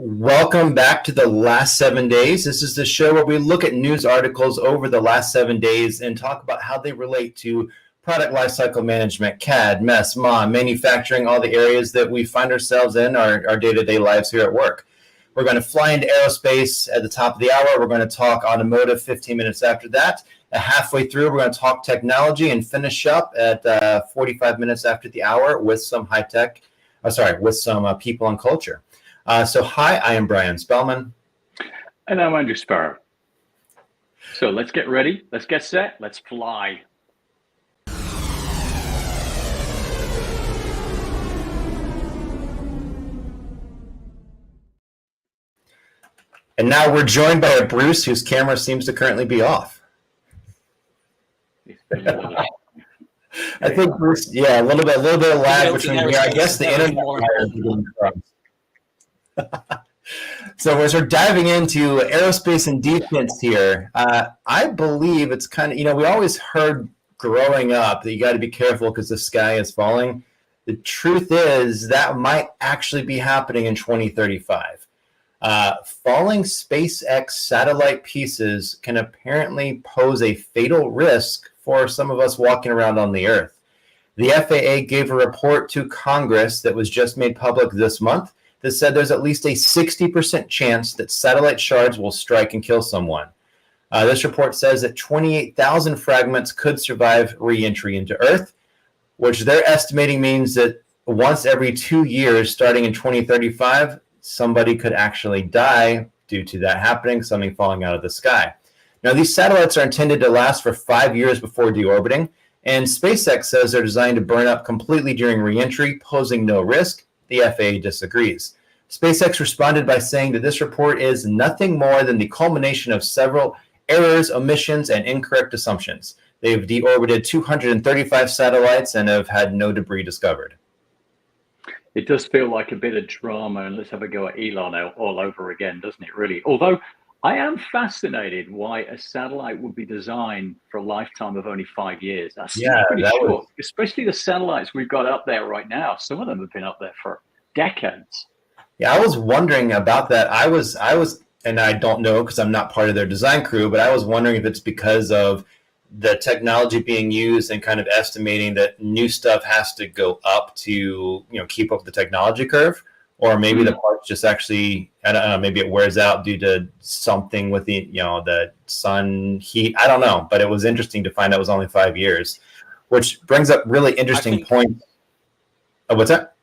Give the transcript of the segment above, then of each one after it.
Welcome back to the last 7 days. This is the show where we look at news articles over the last 7 days and talk about how they relate to product lifecycle management, CAD, MES, MOM, manufacturing, all the areas that we find ourselves in our day-to-day lives here at work. We're going to fly into aerospace at the top of the hour. We're going to talk automotive 15 minutes after that. Halfway through, we're going to talk technology and finish up at 45 minutes after the hour with some with some people and culture. So hi, I am Brian Spellman. And I'm Andrew Sparrow. So let's get ready, let's get set, let's fly. And now we're joined by a Bruce whose camera seems to currently be off. I think Bruce, a little bit of lag between here. I guess the internet. So as we're diving into aerospace and defense here, I believe it's kind of, we always heard growing up that you got to be careful because the sky is falling. The truth is that might actually be happening in 2035. Falling SpaceX satellite pieces can apparently pose a fatal risk for some of us walking around on the Earth. The FAA gave a report to Congress that was just made public this month that said there's at least a 60% chance that satellite shards will strike and kill someone. This report says that 28,000 fragments could survive re-entry into Earth, which they're estimating means that once every 2 years, starting in 2035, somebody could actually die due to that happening, something falling out of the sky. Now, these satellites are intended to last for 5 years before deorbiting, and SpaceX says they're designed to burn up completely during re-entry, posing no risk. The FAA disagrees. SpaceX responded by saying that this report is nothing more than the culmination of several errors, omissions, and incorrect assumptions. They've deorbited 235 satellites and have had no debris discovered. It does feel like a bit of drama, and let's have a go at Elon all over again, doesn't it, really? Although I am fascinated why a satellite would be designed for a lifetime of only 5 years. That's pretty short, especially the satellites we've got up there right now. Some of them have been up there for decades. Yeah, I was wondering about that. I was, and I don't know because I'm not part of their design crew, but I was wondering if it's because of the technology being used and kind of estimating that new stuff has to go up to, keep up the technology curve, or maybe the parts just actually, I don't know, maybe it wears out due to something with the, the sun heat. I don't know, but it was interesting to find out it was only 5 years, which brings up really interesting points. Oh, what's that?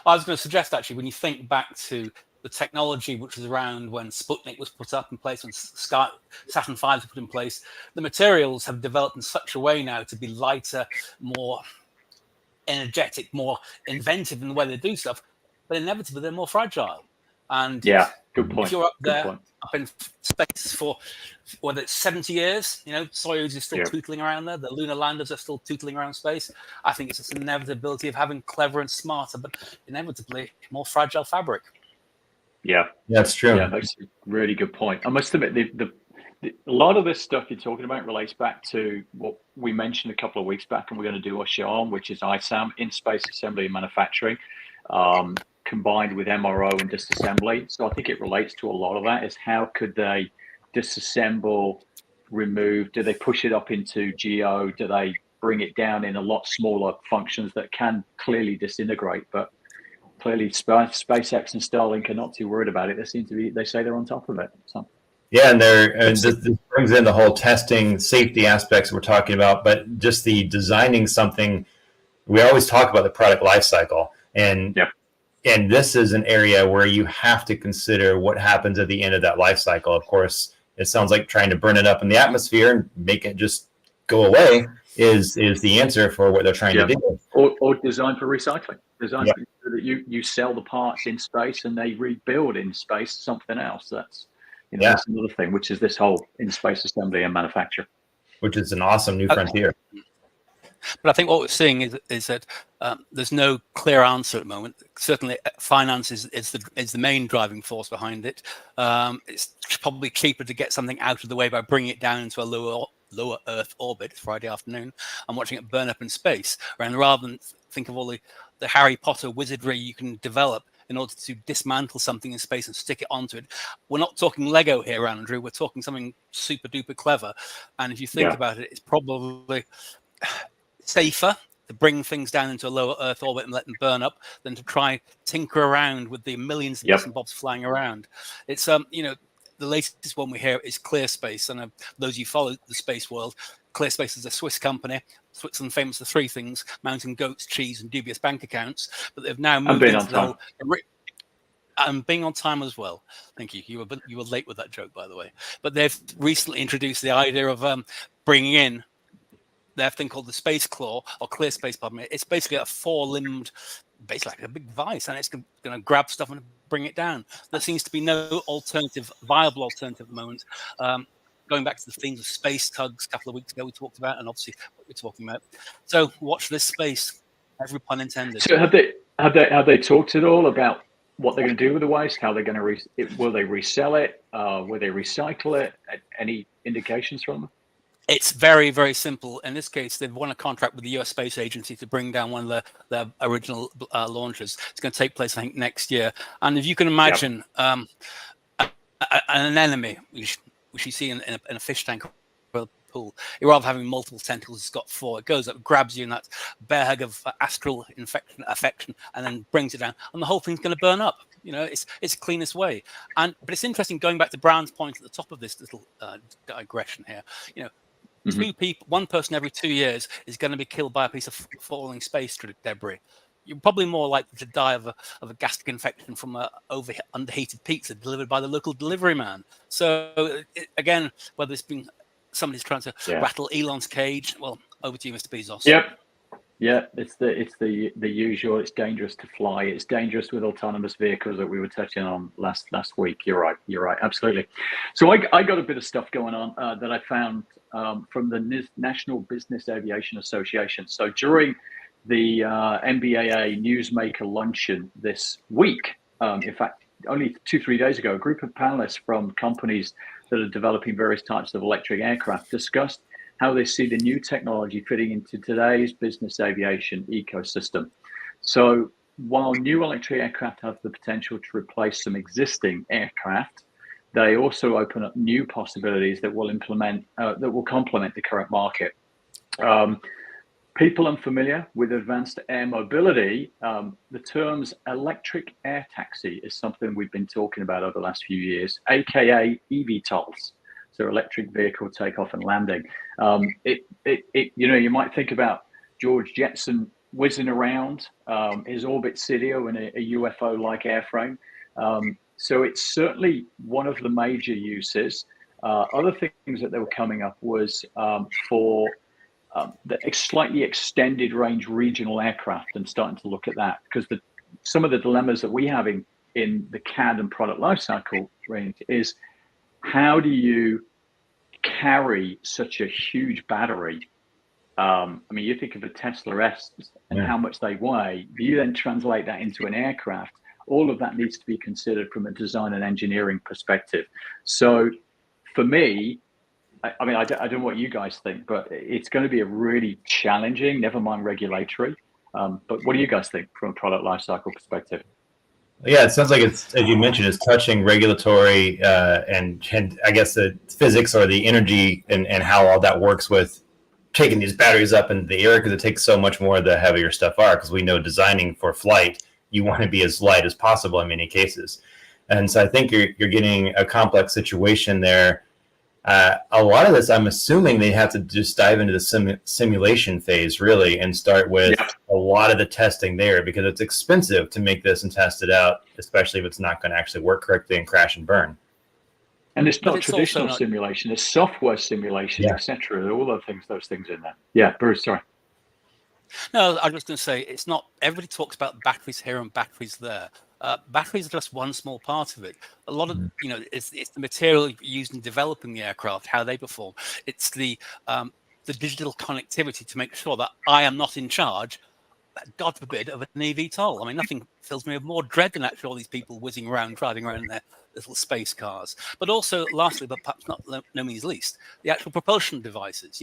I was going to suggest, actually, when you think back to the technology which was around when Sputnik was put up in place, when Saturn V was put in place, the materials have developed in such a way now to be lighter, more energetic, more inventive in the way they do stuff, but inevitably they're more fragile. And yeah, good point. If you're up there, up in space for whether it's 70 years, Soyuz is still tootling around there. The lunar landers are still tootling around space. I think it's just an inevitability of having clever and smarter, but inevitably more fragile fabric. Yeah, that's true. Yeah, that's a really good point. I must admit, a lot of this stuff you're talking about relates back to what we mentioned a couple of weeks back, and we're going to do a show on, which is ISAM, in-space assembly and manufacturing, combined with MRO and disassembly. So I think it relates to a lot of that, is how could they disassemble, remove, do they push it up into GEO, do they bring it down in a lot smaller functions that can clearly disintegrate? But clearly SpaceX and Starlink are not too worried about it. They say they're on top of it. So. Yeah, and this brings in the whole testing, safety aspects we're talking about, but just the designing something. We always talk about the product life cycle, and this is an area where you have to consider what happens at the end of that life cycle. Of course, it sounds like trying to burn it up in the atmosphere and make it just go away is the answer for what they're trying to do. Or design for recycling. Design so that you sell the parts in space and they rebuild in space something else. That's that's another thing, which is this whole in-space assembly and manufacture, which is an awesome new frontier. But I think what we're seeing is that there's no clear answer at the moment. Certainly, finance is the main driving force behind it. It's probably cheaper to get something out of the way by bringing it down into a lower Earth orbit. It's Friday afternoon. I'm watching it burn up in space, and rather than think of all the Harry Potter wizardry you can develop in order to dismantle something in space and stick it onto it. We're not talking Lego here, Andrew. We're talking something super duper clever. And if you think about it, it's probably safer to bring things down into a lower Earth orbit and let them burn up than to try tinker around with the millions of bits and bobs flying around. It's the latest one we hear is ClearSpace, and those who follow the space world, ClearSpace is a Swiss company. Switzerland famous for three things: mountain goats, cheese, and dubious bank accounts. But they've now moved into the whole. And being on time as well. Thank you. You were late with that joke, by the way. But they've recently introduced the idea of bringing in their thing called the Space Claw, or ClearSpace, pardon me. It's basically a four-limbed, basically like a big vice, and it's going to grab stuff and bring it down. There seems to be no viable alternative at the moment. Going back to the themes of space tugs a couple of weeks ago, we talked about, and obviously what we're talking about. So watch this space, every pun intended. So have they talked at all about what they're going to do with the waste? How they're going to will they resell it? Will they recycle it? Any indications from them? It's very, very simple. In this case, they've won a contract with the US Space Agency to bring down one of their original launches. It's going to take place, I think, next year. And if you can imagine an enemy, which you see in a fish tank or a pool, you're rather having multiple tentacles. It's got four. It goes up, grabs you in that bear hug of astral affection, and then brings it down. And the whole thing's going to burn up. It's the cleanest way. But it's interesting, going back to Brown's point at the top of this little digression here. Two people, one person every 2 years is going to be killed by a piece of falling space debris. You're probably more likely to die of a gastric infection from a underheated pizza delivered by the local delivery man. So again, whether it's been somebody's trying to rattle Elon's cage, well, over to you, Mr. Bezos. Yeah, it's the usual. It's dangerous to fly. It's dangerous with autonomous vehicles that we were touching on last week. You're right, absolutely. So I got a bit of stuff going on that I found from the National Business Aviation Association. So during the NBAA Newsmaker luncheon this week, in fact, only 2-3 days ago, a group of panelists from companies that are developing various types of electric aircraft discussed how they see the new technology fitting into today's business aviation ecosystem. So while new electric aircraft have the potential to replace some existing aircraft, they also open up new possibilities that will complement the current market. people unfamiliar with advanced air mobility, the terms electric air taxi is something we've been talking about over the last few years, aka eVTOLs, so electric vehicle takeoff and landing. You might think about George Jetson whizzing around his Orbit Sidio in a UFO-like airframe. So it's certainly one of the major uses. Other things that they were coming up was for the slightly extended range regional aircraft, and starting to look at that, because some of the dilemmas that we have in the CAD and product lifecycle range is, how do you carry such a huge battery? You think of a Tesla S and how much they weigh. Do you then translate that into an aircraft? All of that needs to be considered from a design and engineering perspective. So for me, I don't know what you guys think, but it's going to be a really challenging, never mind regulatory. But what do you guys think from a product lifecycle perspective? Yeah, it sounds like it's, as you mentioned, it's touching regulatory and I guess the physics or the energy and how all that works with taking these batteries up into the air, because it takes so much more the heavier stuff are, because we know designing for flight, you want to be as light as possible in many cases. And so I think you're getting a complex situation there. A lot of this, I'm assuming they have to just dive into the simulation phase, really, and start with a lot of the testing there, because it's expensive to make this and test it out, especially if it's not going to actually work correctly and crash and burn. And it's not traditional simulation, it's software simulation, etc. All those things in there. Yeah, Bruce, sorry. No, I was just going to say, it's not, everybody talks about batteries here and batteries there. Batteries are just one small part of it. A lot of, it's the material used in developing the aircraft, how they perform. It's the digital connectivity to make sure that I am not in charge, God forbid, of an eVTOL. I mean, nothing fills me with more dread than actually all these people whizzing around, driving around in their little space cars. But also, lastly, but perhaps not no means least, the actual propulsion devices.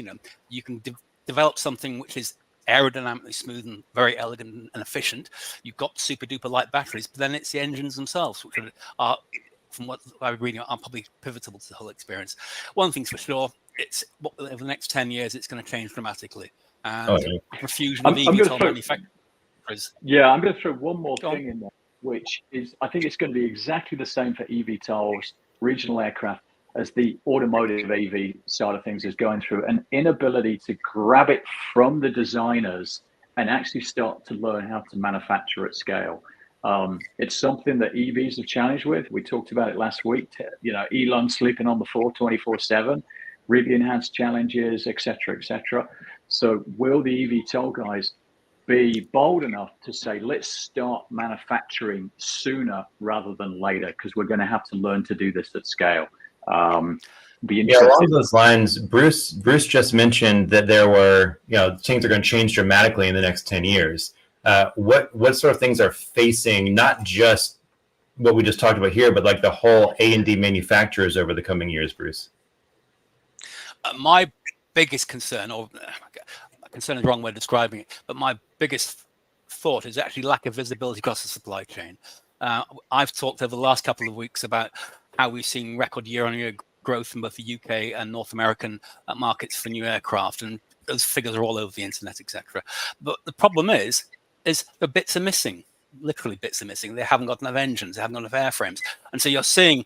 You can develop something which is aerodynamically smooth and very elegant and efficient. You've got super duper light batteries, but then it's the engines themselves, which are from what I'm reading, are probably pivotal to the whole experience. One thing's for sure, it's over the next 10 years, it's going to change dramatically. And profusion of eVTOL manufacturers. Yeah, I'm going to throw one more thing in there, which is, I think it's going to be exactly the same for eVTOLs, regional aircraft, as the automotive AV side of things is going through, an inability to grab it from the designers and actually start to learn how to manufacture at scale. It's something that EVs have challenged with. We talked about it last week. Elon sleeping on the floor 24/7, really enhanced challenges, et cetera. So will the eVTOL guys be bold enough to say, let's start manufacturing sooner rather than later, because we're going to have to learn to do this at scale. Along those lines, Bruce just mentioned that there were, things are going to change dramatically in the next 10 years. What sort of things are facing not just what we just talked about here, but like the whole A&D manufacturers over the coming years, Bruce? My biggest concern, or concern is the wrong way of describing it, but my biggest thought is actually lack of visibility across the supply chain. I've talked over the last couple of weeks about how we've seen record year-on-year growth in both the UK and North American markets for new aircraft, and those figures are all over the internet, etc. But the problem is the bits are missing. Literally, bits are missing. They haven't got enough engines, they haven't got enough airframes, and so you're seeing,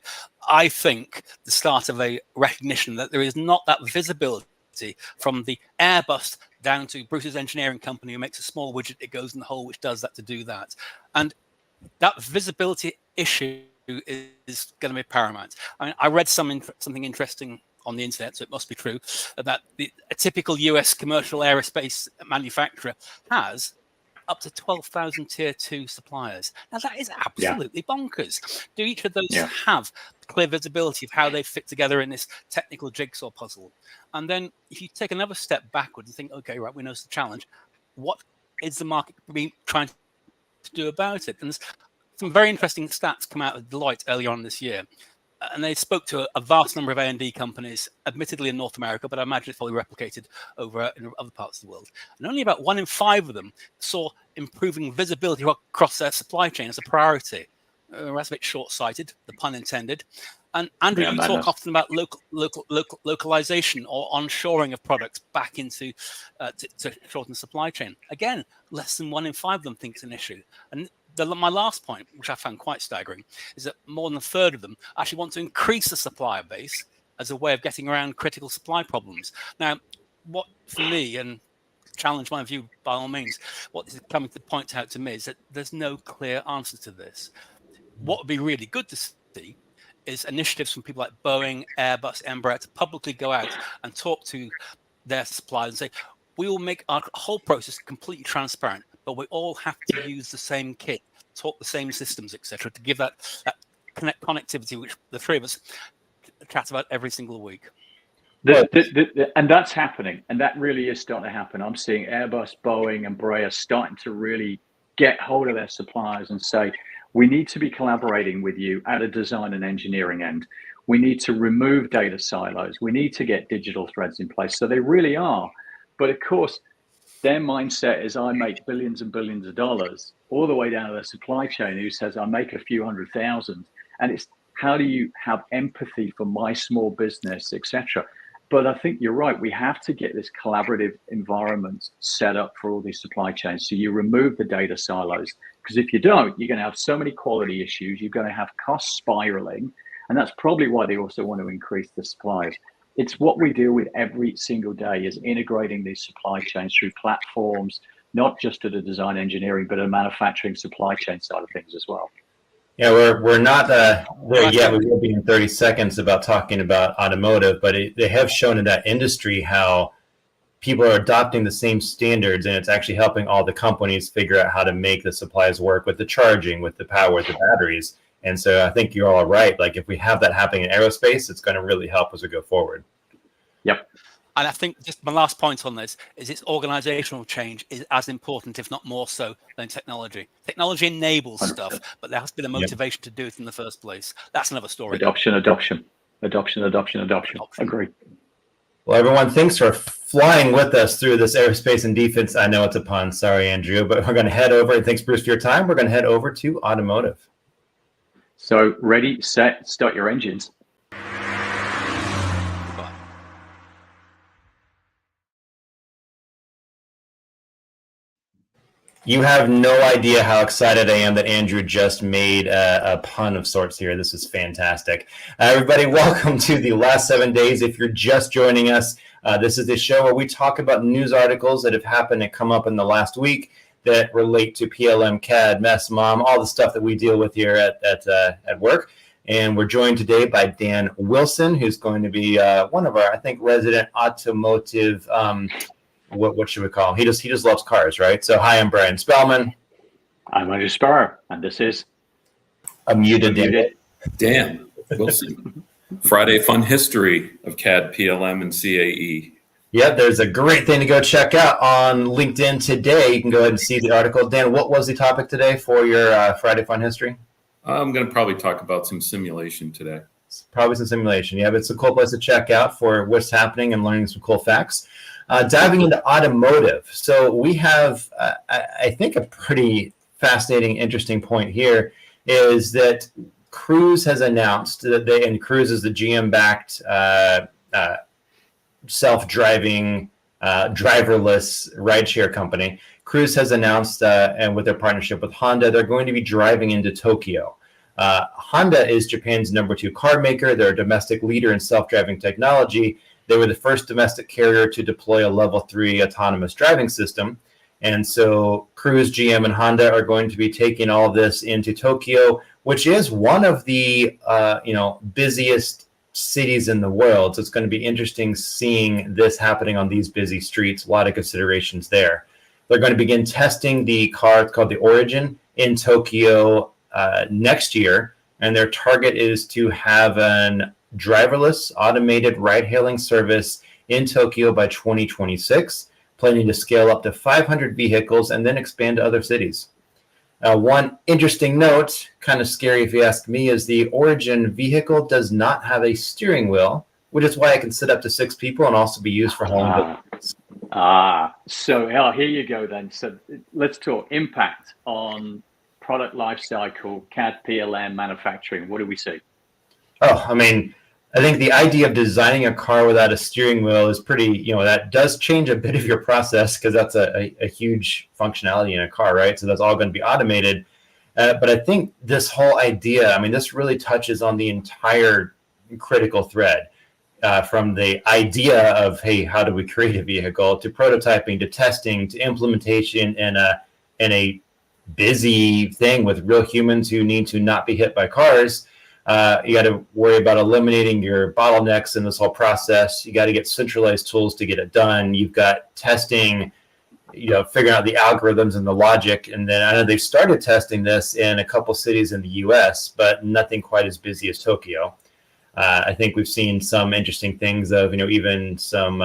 I think, the start of a recognition that there is not that visibility from the Airbus down to Bruce's engineering company, who makes a small widget, it goes in the hole, which does that to do that, and that visibility issue is going to be paramount. I mean, I read something interesting on the internet, so it must be true, that a typical US commercial aerospace manufacturer has up to 12,000 tier 2 suppliers. Now, that is absolutely bonkers. Do each of those have clear visibility of how they fit together in this technical jigsaw puzzle? And then if you take another step backward and think, okay, right, we know it's the challenge. What is the market trying to do about it? And some very interesting stats come out of Deloitte earlier on this year. And they spoke to a vast number of A&D companies, admittedly in North America, but I imagine it's probably replicated over in other parts of the world. And only about 1 in 5 of them saw improving visibility across their supply chain as a priority. That's a bit short-sighted, the pun intended. And Andrew, Yeah, you madness. talk often about localization or onshoring of products back into to shorten the supply chain. Again, less than 1 in 5 of them think it's an issue. And my last point, which I found quite staggering, is that more than a third of them actually want to increase the supplier base as a way of getting around critical supply problems. Now, what for me, and challenge my view by all means, what is coming to point out to me is that there's no clear answer to this. What would be really good to see is initiatives from people like Boeing, Airbus, Embraer to publicly go out and talk to their suppliers and say, we will make our whole process completely transparent, but we all have to use the same kit, talk the same systems, etc., to give that connectivity, which the three of us chat about every single week. And that's happening, and that really is starting to happen. I'm seeing Airbus, Boeing, and Embraer starting to really get hold of their suppliers and say, we need to be collaborating with you at a design and engineering end. We need to remove data silos. We need to get digital threads in place. So they really are. But of course, their mindset is I make billions and billions of dollars, all the way down to the supply chain who says I make a few 100,000. And it's how do you have empathy for my small business, etc. But I think you're right. We have to get this collaborative environment set up for all these supply chains. So you remove the data silos, because if you don't, you're going to have so many quality issues. You're going to have costs spiraling. And that's probably why they also want to increase the supplies. It's what we deal with every single day is integrating these supply chains through platforms, not just at a design engineering, but a manufacturing supply chain side of things as well. Yeah, we're not there yet. We will be in 30 seconds about talking about automotive, but they have shown in that industry how people are adopting the same standards, and it's actually helping all the companies figure out how to make the supplies work with the charging, with the power, with the batteries. And so I think you're all right. Like if we have that happening in aerospace, it's going to really help as we go forward. Yep. And I think just my last point on this is its organizational change is as important, if not more so, than technology. Technology enables 100%. Stuff, but there has to be the motivation to do it in the first place. That's another story. Adoption. Agree. Well, everyone, thanks for flying with us through this aerospace and defense. I know it's a pun. Sorry, Andrew, but we're going to head over, and thanks, Bruce, for your time. We're going to head over to automotive. So ready, set, start your engines. You have no idea how excited I am that Andrew just made a pun of sorts here. This is fantastic. Everybody, welcome to the last 7 days. If you're just joining us, this is the show where we talk about news articles that have happened and come up in the last week that relate to PLM, CAD, MES, MOM, all the stuff that we deal with here at work. And we're joined today by Dan Wilson, who's going to be one of our, I think, resident automotive what should we call him? He just loves cars, right? So hi, I'm Brian Spellman. I'm Andrew Sparrow, and this is a muted Dan Wilson. Friday Fun History of CAD, PLM, and CAE. Yeah, there's a great thing to go check out on LinkedIn today. You can go ahead and see the article. Dan, what was the topic today for your Friday Fun History? I'm going to probably talk about some simulation today. Probably some simulation. Yeah, but it's a cool place to check out for what's happening and learning some cool facts. Diving into automotive. So we have, I think, a pretty fascinating, interesting point here is that Cruise has announced that and Cruise is the GM-backed self-driving, driverless rideshare company. Cruise has announced, and with their partnership with Honda, they're going to be driving into Tokyo. Honda is Japan's #2 car maker. They're a domestic leader in self-driving technology. They were the first domestic carrier to deploy a level 3 autonomous driving system. And so Cruise, GM, and Honda are going to be taking all of this into Tokyo, which is one of the busiest cities in the world. So it's going to be interesting seeing this happening on these busy streets. A lot of considerations there. They're going to begin testing the car, it's called the Origin, in Tokyo next year. And their target is to have an driverless automated ride-hailing service in Tokyo by 2026, planning to scale up to 500 vehicles and then expand to other cities. One interesting note, kind of scary if you ask me, is the Origin vehicle does not have a steering wheel, which is why it can sit up to 6 people and also be used for home visits. So here you go then. So let's talk impact on product life cycle, CAD, PLM, manufacturing, what do we see? Oh, I mean, I think the idea of designing a car without a steering wheel is pretty, that does change a bit of your process because that's a huge functionality in a car, right? So that's all going to be automated. But I think this whole idea, I mean, this really touches on the entire critical thread. From the idea of, hey, how do we create a vehicle, to prototyping, to testing, to implementation in a busy thing with real humans who need to not be hit by cars. You got to worry about eliminating your bottlenecks in this whole process. You got to get centralized tools to get it done. You've got testing, figuring out the algorithms and the logic. And then I know they've started testing this in a couple cities in the US, but nothing quite as busy as Tokyo. I think we've seen some interesting things of, even some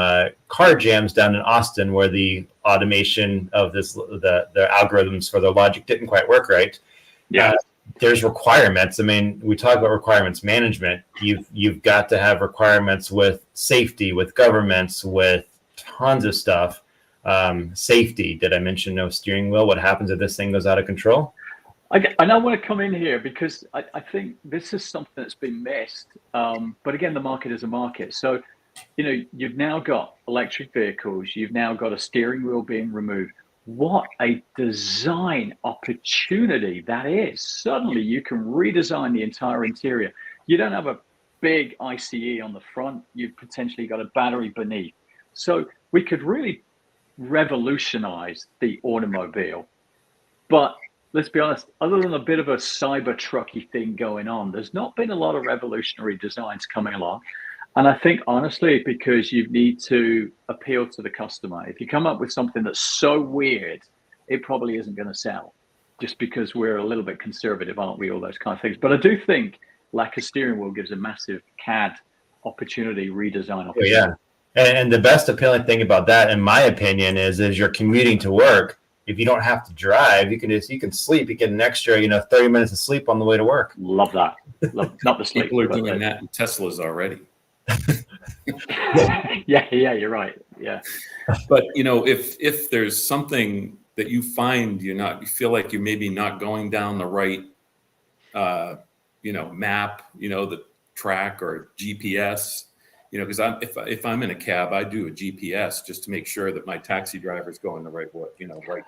car jams down in Austin where the automation of the algorithms for the logic didn't quite work right. Yeah. There's requirements. I mean, we talk about requirements management. You've got to have requirements with safety, with governments, with tons of stuff. Safety. Did I mention no steering wheel? What happens if this thing goes out of control? I now want to come in here because I think this is something that's been missed. But again, the market is a market. So, you've now got electric vehicles. You've now got a steering wheel being removed. What a design opportunity that is. Suddenly you can redesign the entire interior. You don't have a big ICE on the front. You've potentially got a battery beneath. So we could really revolutionize the automobile. But let's be honest, other than a bit of a cyber trucky thing going on, there's not been a lot of revolutionary designs coming along. And I think, honestly, because you need to appeal to the customer. If you come up with something that's so weird, it probably isn't going to sell, just because we're a little bit conservative, aren't we, all those kind of things. But I do think lack of steering wheel gives a massive CAD opportunity, redesign opportunity. Yeah. And the best appealing thing about that, in my opinion, is you're commuting to work. If you don't have to drive, you can sleep. You get an extra, 30 minutes of sleep on the way to work. Love that. Not the sleep. People are doing that in Teslas already. yeah, you're right. Yeah. But if there's something that you find you feel like you're maybe not going down the right map, the track or GPS, because if I'm in a cab, I do a GPS just to make sure that my taxi driver's going the right way, right.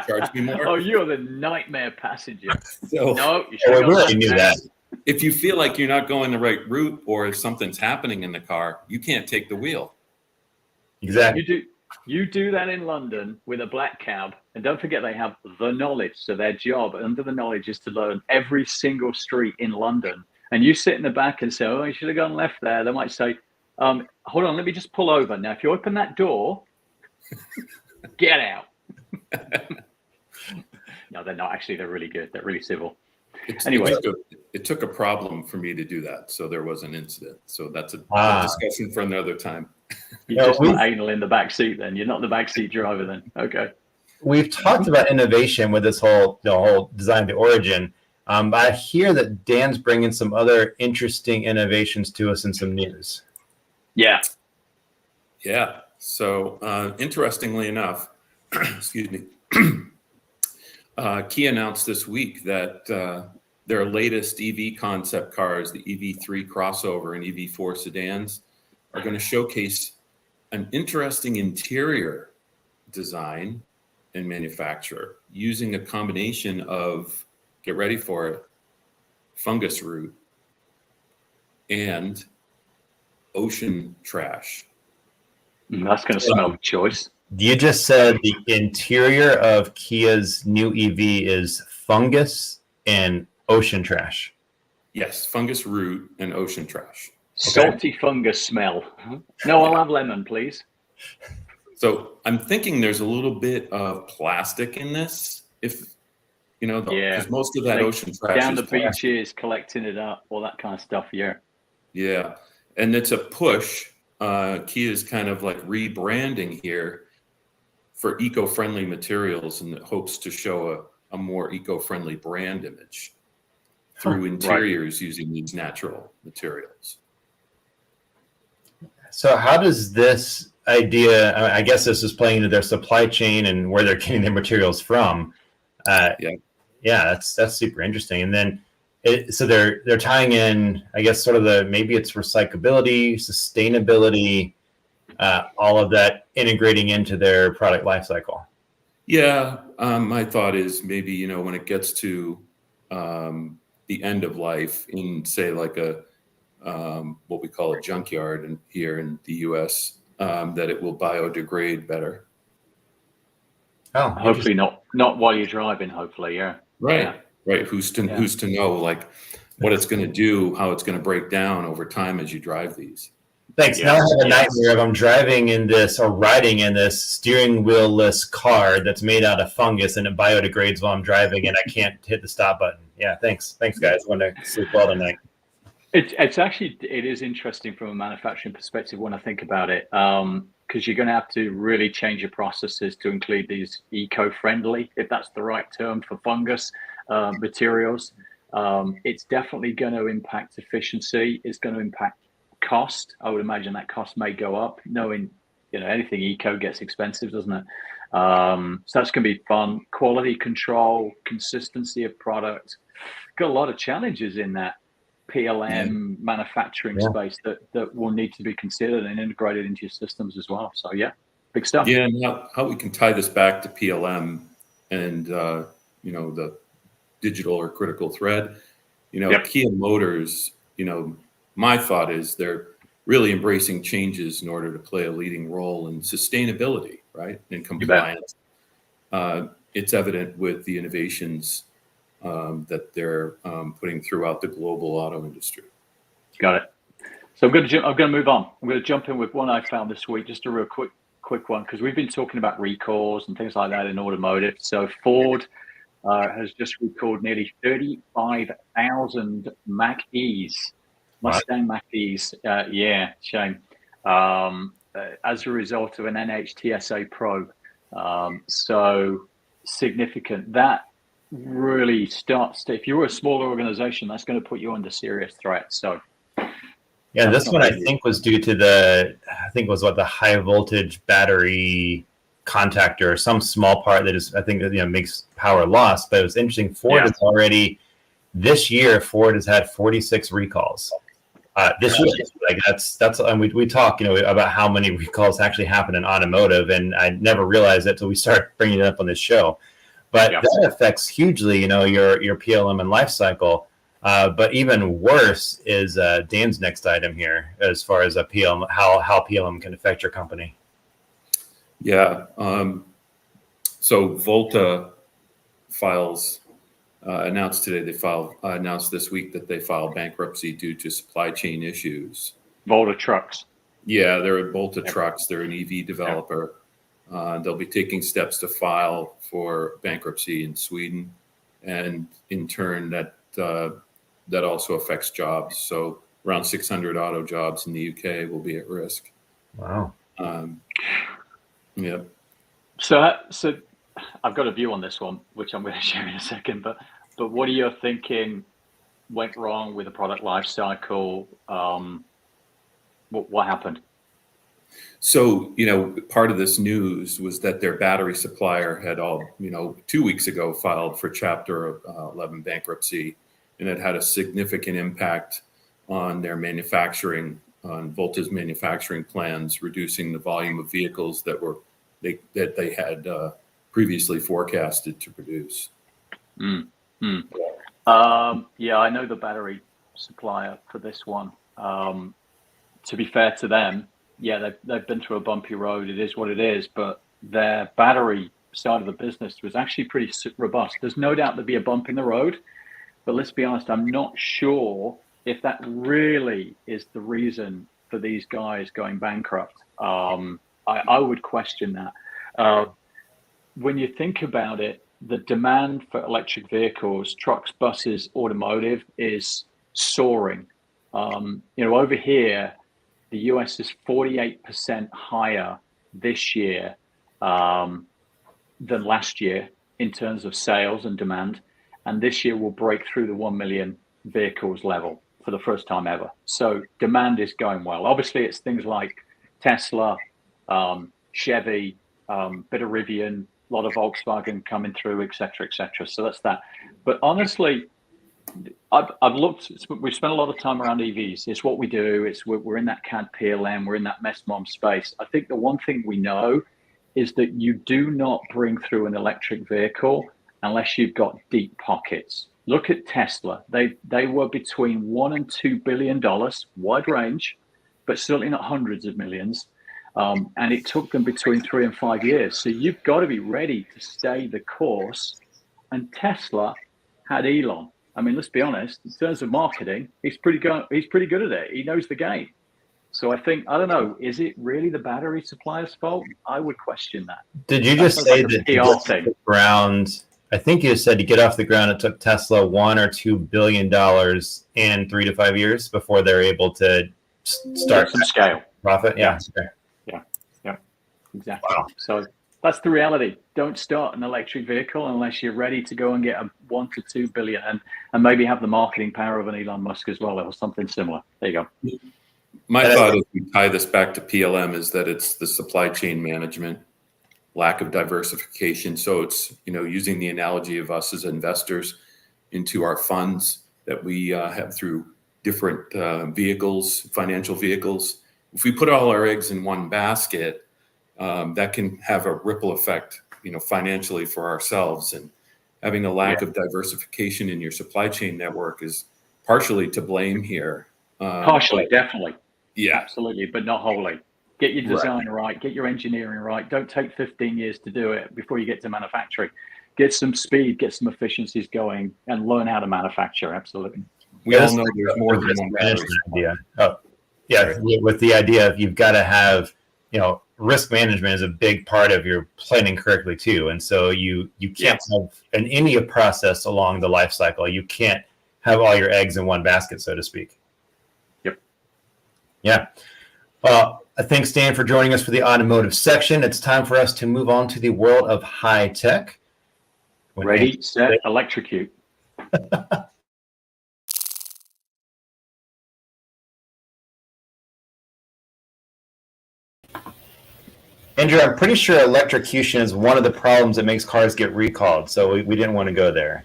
Charge me more. Oh, you're the nightmare passenger. So, no, you we really knew that. If you feel like you're not going the right route, or if something's happening in the car, you can't take the wheel. Exactly. You do that in London with a black cab, and don't forget they have the knowledge. So their job under the knowledge is to learn every single street in London. And you sit in the back and say, "Oh, you should have gone left there." They might say, "Hold on, let me just pull over." Now, if you open that door, get out. No, they're not. Actually, they're really good. They're really civil. Anyway, it took a problem for me to do that, so there was an incident. So that's a discussion for another time. You're just not anal in the back seat. Then you're not the backseat driver. Then okay. We've talked about innovation with this whole design, the origin. I hear that Dan's bringing some other interesting innovations to us in some news. Yeah. So interestingly enough, excuse me. Kia announced this week that their latest EV concept cars, the EV3 crossover and EV4 sedans, are going to showcase an interesting interior design and manufacture using a combination of, get ready for it, fungus root and ocean trash. That's going to smell choice. You just said the interior of Kia's new EV is fungus and ocean trash. Yes, fungus root and ocean trash. Salty fungus smell. No, I'll have lemon, please. So I'm thinking there's a little bit of plastic in this. Because most of that ocean trash down is the beaches, collecting it up, all that kind of stuff. Yeah, and it's a push. Kia is kind of like rebranding here for eco-friendly materials, and it hopes to show a more eco-friendly brand image through interiors using these natural materials. So how does this idea, I guess this is playing into their supply chain and where they're getting their materials from. Yeah, that's super interesting. And then so they're tying in, I guess, sort of maybe it's recyclability, sustainability, all of that integrating into their product lifecycle. Yeah, my thought is maybe, when it gets to the end of life in, say, like a what we call a junkyard here in the U.S., that it will biodegrade better. Oh, hopefully not while you're driving. Hopefully, yeah. Right, Yeah. right. Who's to know, like, what it's going to do, how it's going to break down over time as you drive these. Thanks. Yeah. Now I have a nightmare of I'm driving in this or riding in this steering wheel-less car that's made out of fungus and it biodegrades while I'm driving and I can't hit the stop button. Yeah, thanks guys. I want to sleep well tonight. It's actually, it is interesting from a manufacturing perspective when I think about it, because you're going to have to really change your processes to include these eco-friendly, if that's the right term for fungus materials. It's definitely going to impact efficiency. It's going to impact cost. I would imagine that cost may go up, knowing anything eco gets expensive, doesn't it? So that's going to be fun. Quality control, consistency of product. Got a lot of challenges in that PLM manufacturing space that will need to be considered and integrated into your systems as well. So big stuff. Yeah, and how we can tie this back to PLM and the digital or critical thread. Kia Motors, my thought is they're really embracing changes in order to play a leading role in sustainability, right? And compliance. It's evident with the innovations that they're putting throughout the global auto industry. Got it. So I'm going to move on. I'm going to jump in with one I found this week, just a real quick one, because we've been talking about recalls and things like that in automotive. So Ford has just recalled nearly 35,000 Mach-E's, Mustang Mach-E's. Shame. As a result of an NHTSA probe. So significant. That really starts to, if you're a smaller organization, that's going to put you under serious threat. So yeah, this one I think was due to the high voltage battery contactor or some small part that is, I think, makes power loss. But it was interesting. Ford has already this year. Ford has had 46 recalls. This year, like that's, and we talk, about how many recalls actually happen in automotive, and I never realized it till we start bringing it up on this show. But that affects hugely, your PLM and life cycle. But even worse is Dan's next item here, as far as a PLM, how PLM can affect your company. Yeah. So Volta files announced today. Announced this week that they filed bankruptcy due to supply chain issues. Volta Trucks. Yeah, they're Volta Trucks. They're an EV developer. They'll be taking steps to file for bankruptcy in Sweden, and in turn, that also affects jobs. So around 600 auto jobs in the UK will be at risk. Wow. Yeah. So I've got a view on this one, which I'm going to share in a second. But what are you thinking went wrong with the product life cycle? What happened? So, part of this news was that their battery supplier had 2 weeks ago filed for Chapter 11 bankruptcy, and it had a significant impact on their manufacturing, on Volta's manufacturing plans, reducing the volume of vehicles that they had previously forecasted to produce. I know the battery supplier for this one. To be fair to them, they've been through a bumpy road. It is what it is, but their battery side of the business was actually pretty robust. There's no doubt there'd be a bump in the road, but let's be honest, I'm not sure if that really is the reason for these guys going bankrupt. I would question that. When you think about it, the demand for electric vehicles, trucks, buses, automotive is soaring. Over here, the US is 48% higher this year than last year in terms of sales and demand. And this year will break through the 1 million vehicles level for the first time ever. So demand is going well. Obviously, it's things like Tesla, Chevy, bit of Rivian, A lot of Volkswagen coming through, et cetera, et cetera. So that's that. But honestly, I've looked. We've spent a lot of time around EVs. It's what we do. We're in that CAD PLM. We're in that MESMOM space. I think the one thing we know is that you do not bring through an electric vehicle unless you've got deep pockets. Look at Tesla. They were between $1 and $2 billion, wide range, but certainly not hundreds of millions. And it took them between 3 and 5 years. So you've got to be ready to stay the course. And Tesla had Elon. I mean, let's be honest, in terms of marketing, he's pretty good at it. He knows the game. So I think, I don't know, is it really the battery supplier's fault? I would question that. Did you just say that to get off the ground? I think you said to get off the ground, it took Tesla $1 or $2 billion in 3 to 5 years before they're able to start some scale profit. Yeah. Okay. Yeah. Exactly. Wow. So that's the reality. Don't start an electric vehicle unless you're ready to go and get a 1 to 2 billion and maybe have the marketing power of an Elon Musk as well, or something similar. There you go. My thought, as we tie this back to PLM, is that it's the supply chain management, lack of diversification. So it's, using the analogy of us as investors into our funds that we have through different vehicles, financial vehicles. If we put all our eggs in one basket, that can have a ripple effect, financially for ourselves. And having a lack of diversification in your supply chain network is partially to blame here. Partially, definitely. Yeah, absolutely, but not wholly. Get your design right, get your engineering right. Don't take 15 years to do it before you get to manufacturing. Get some speed, get some efficiencies going, and learn how to manufacture. Absolutely. We all know there's more than one battery. Idea. Oh, yeah, with the idea of you've got to have, risk management is a big part of your planning correctly too. And so you can't have any process along the life cycle. You can't have all your eggs in one basket, so to speak. Yep. Yeah. Well, thanks, Dan, for joining us for the automotive section. It's time for us to move on to the world of high tech. Ready, set, electrocute. Andrew, I'm pretty sure electrocution is one of the problems that makes cars get recalled, so we didn't want to go there.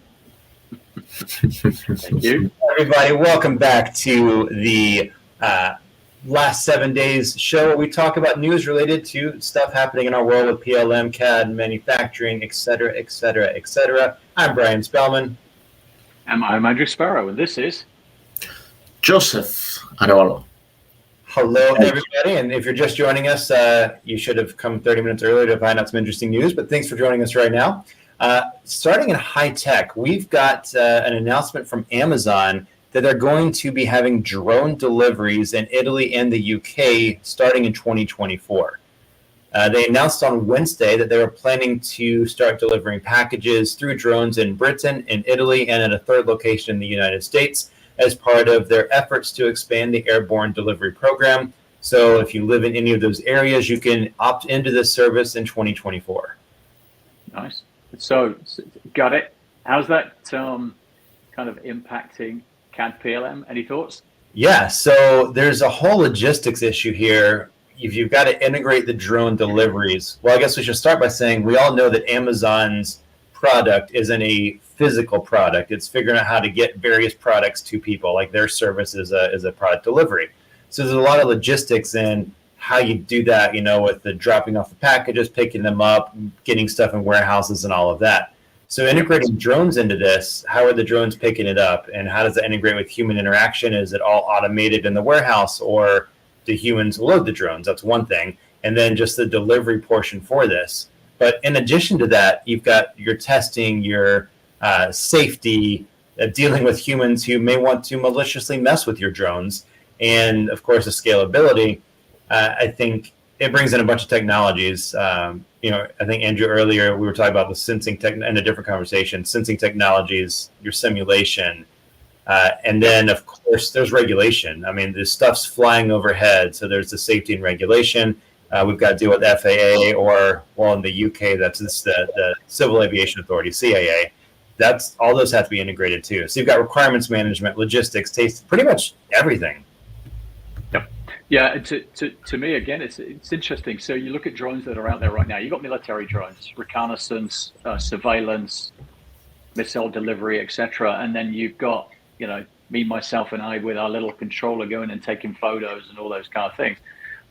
Thank you. Everybody, welcome back to the last 7 days show where we talk about news related to stuff happening in our world with PLM, CAD, manufacturing, et cetera, et cetera, et cetera. I'm Brian Spellman. And I'm Andrew Sparrow, and this is Joseph Arevalo. Hello, everybody. And if you're just joining us, you should have come 30 minutes earlier to find out some interesting news, but thanks for joining us right now. Starting in high tech, we've got an announcement from Amazon that they're going to be having drone deliveries in Italy and the UK starting in 2024. They announced on Wednesday that they were planning to start delivering packages through drones in Britain, in Italy, and at a third location in the United States as part of their efforts to expand the airborne delivery program. So if you live in any of those areas, you can opt into this service in 2024. Nice. So got it. How's that kind of impacting CAD PLM? Any thoughts? Yeah, so there's a whole logistics issue here. If you've got to integrate the drone deliveries, well, I guess we should start by saying we all know that Amazon's product isn't a physical product. It's figuring out how to get various products to people, like their service is a product delivery. So there's a lot of logistics in how you do that, with the dropping off the packages, picking them up, getting stuff in warehouses and all of that. So integrating drones into this, how are the drones picking it up, and how does it integrate with human interaction? Is it all automated in the warehouse, or do humans load the drones? That's one thing. And then just the delivery portion for this. But in addition to that, you've got your testing, your safety, dealing with humans who may want to maliciously mess with your drones, and of course the scalability. I think it brings in a bunch of technologies. I think Andrew earlier we were talking about the sensing tech in a different conversation. Sensing technologies, your simulation, and then of course there's regulation. I mean, this stuff's flying overhead, so there's the safety and regulation. We've got to deal with FAA, or in the UK, that's the Civil Aviation Authority, CAA. That's all those have to be integrated too. So you've got requirements management, logistics, taste, pretty much everything. Yep. Yeah, and to me again, it's interesting. So you look at drones that are out there right now. You've got military drones, reconnaissance, surveillance, missile delivery, etc. And then you've got, me, myself, and I with our little controller going and taking photos and all those kind of things.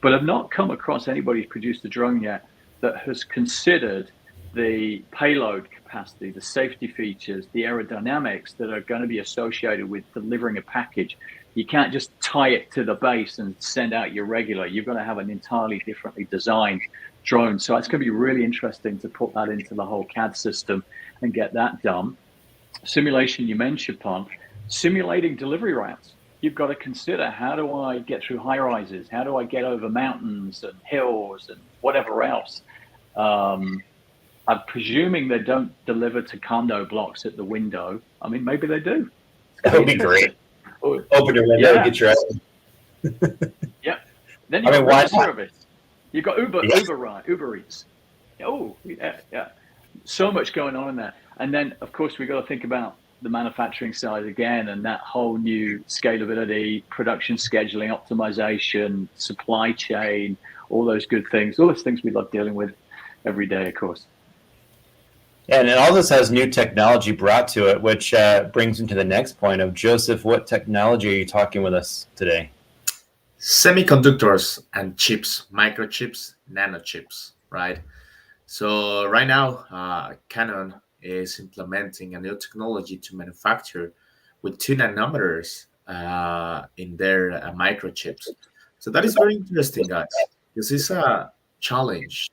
But I've not come across anybody who's produced a drone yet that has considered the payload capacity, the safety features, the aerodynamics that are going to be associated with delivering a package. You can't just tie it to the base and send out your regular. You've got to have an entirely differently designed drone. So it's going to be really interesting to put that into the whole CAD system and get that done. Simulation you mentioned, upon simulating delivery routes. You've got to consider, how do I get through high rises? How do I get over mountains and hills and whatever else? I'm presuming they don't deliver to condo blocks at the window. I mean, maybe they do. That would be great. Open your window, Yeah. get your. Yeah. Then you've got service. You've got Uber Eats. Oh, yeah. So much going on in there. And then, of course, we've got to think about the manufacturing side again, and that whole new scalability, production scheduling, optimization, supply chain, all those good things, all those things we love dealing with every day, of course. And all this has new technology brought to it, which brings into the next point of, Joseph, what technology are you talking with us today? Semiconductors and chips, microchips, nanochips, right? So right now, Canon is implementing a new technology to manufacture with 2 nanometers in their microchips. So that is very interesting, guys. This is a challenge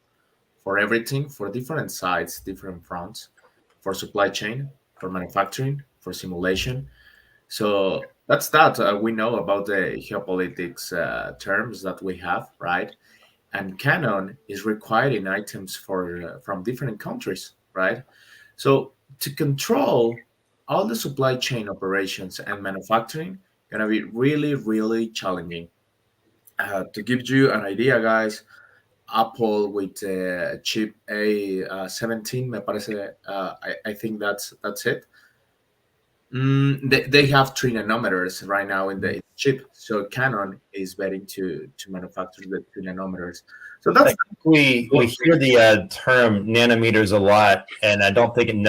for everything, for different sides, different fronts, for supply chain, for manufacturing, for simulation. So that's that. We know about the geopolitics terms that we have, right? And Canon is requiring items from different countries, right? So to control all the supply chain operations and manufacturing, gonna be really, really challenging. To give you an idea, guys, Apple with chip A17, me parece, I think that's it. They have 3 nanometers right now in the chip, so Canon is betting to manufacture the 3 nanometers. So that's We hear the term nanometers a lot, and I don't think it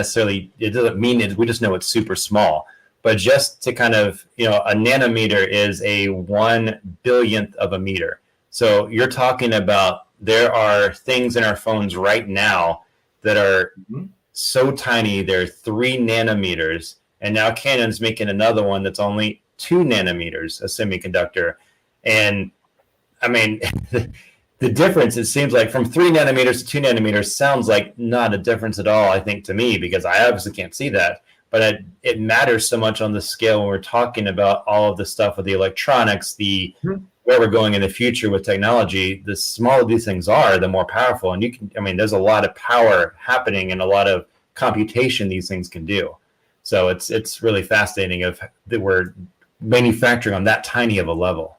doesn't mean it. We just know it's super small. But just to kind of, a nanometer is a 1/1000th of a meter. So you're talking about, there are things in our phones right now that are so tiny, they're 3 nanometers. And now Canon's making another one that's only 2 nanometers, a semiconductor. And I mean, the difference, it seems like, from 3 nanometers to 2 nanometers sounds like not a difference at all, I think, to me, because I obviously can't see that. But it matters so much on the scale when we're talking about all of the stuff with the electronics, where we're going in the future with technology. The smaller these things are, the more powerful. And there's a lot of power happening and a lot of computation these things can do. So it's really fascinating that we're manufacturing on that tiny of a level.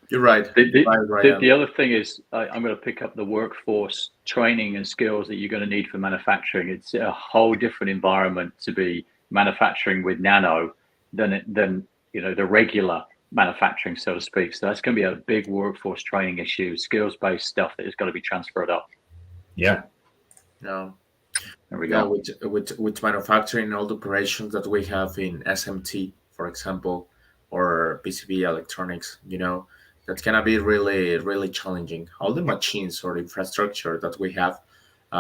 You're right. The other thing is, I'm going to pick up the workforce training and skills that you're going to need for manufacturing. It's a whole different environment to be manufacturing with nano than the regular manufacturing, so to speak. So that's going to be a big workforce training issue, skills-based stuff that is going to be transferred up. Yeah. No. There we go. With manufacturing, all the operations that we have in SMT, for example, or PCB electronics, that's gonna be really, really challenging. All the machines or infrastructure that we have,